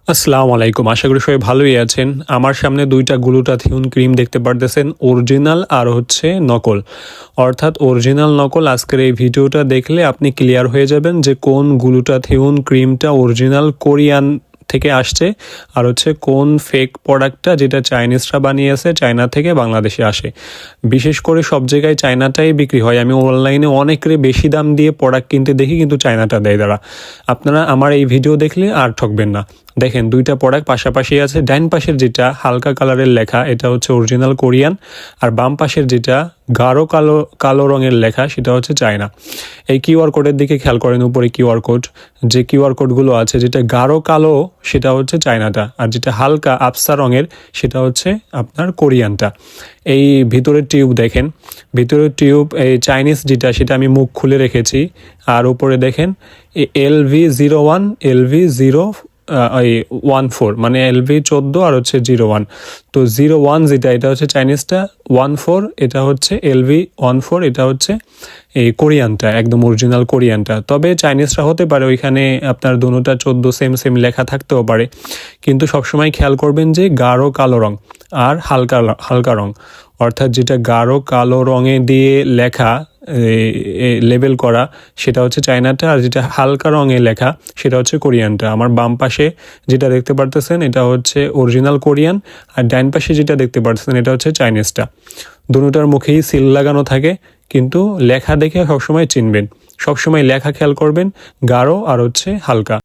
আসসালামু আলাইকুম, আশা করি সবাই ভালোই আছেন। আমার সামনে দুইটা গ্লুটাথিওন ক্রিম দেখতে পারতেছেন, অরিজিনাল আর হচ্ছে নকল। অর্থাৎ অরিজিনাল নকল আজকের এই ভিডিওটা দেখলে আপনি ক্লিয়ার হয়ে যাবেন যে কোন গ্লুটাথিওন ক্রিমটা অরিজিনাল কোরিয়ান থেকে আসছে আর হচ্ছে কোন ফেক প্রোডাক্টটা যেটা চাইনিজরা বানিয়েছে, চায়না থেকে বাংলাদেশে আসে। বিশেষ করে সব জায়গায় চায়নাটাই বিক্রি হয়। আমি অনলাইনে অনেকের বেশি দাম দিয়ে প্রোডাক্ট কিনতে দেখি, কিন্তু চায়নাটা দেয় তারা। আপনারা আমার এই ভিডিও দেখলে আর ঠকবেন না। দেখেন দুইটা প্রোডাক্ট পাশাপাশি আছে। ডাইন পাশের যেটা হালকা কালারের লেখা এটা হচ্ছে অরিজিনাল কোরিয়ান, আর বাম পাশের যেটা গাঢ় কালো কালো রঙের লেখা সেটা হচ্ছে চায়না। এই কিউআর কোডের দিকে খেয়াল করেন, উপরে কিউআর কোড, যে কিউআর কোডগুলো আছে যেটা গাঢ় কালো সেটা হচ্ছে চায়নাটা, আর যেটা হালকা আবসা রঙের সেটা হচ্ছে আপনার কোরিয়ানটা। এই ভিতরের টিউব দেখেন, ভিতরের টিউব এই চাইনিজ যেটা সেটা আমি মুখ খুলে রেখেছি। আর উপরে দেখেন LV01 LV014, মানে LV14 আর হচ্ছে 01। তো 01 যেটা এটা হচ্ছে চাইনিজটা, 14 এটা হচ্ছে LV14, এটা হচ্ছে এই কোরিয়ানটা, একদম অরিজিনাল কোরিয়ানটা। তবে চাইনিজরা হতে পারে ওইখানে আপনার দুটোটা 14 সেম সেম লেখা থাকতেও পারে, কিন্তু সবসময় খেয়াল করবেন যে গাঢ় কালো রং আর হালকা হালকা রং। অর্থাৎ যেটা গাঢ় কালো রঙে দিয়ে লেখা লেবেল করা সেটা হচ্ছে চায়নাটা, আর যেটা হালকা রঙে লেখা সেটা হচ্ছে কোরিয়ানটা। আমার বাম পাশে যেটা দেখতে পারতেছেন এটা হচ্ছে অরিজিনাল কোরিয়ান, আর ডাইন পাশে যেটা দেখতে পারতেছেন এটা হচ্ছে চাইনিজটা। দুটোটার মুখেই সিল লাগানো থাকে, কিন্তু লেখা দেখে সবসময় চিনবেন, সবসময় লেখা খেয়াল করবেন, গাঢ় আর হচ্ছে হালকা।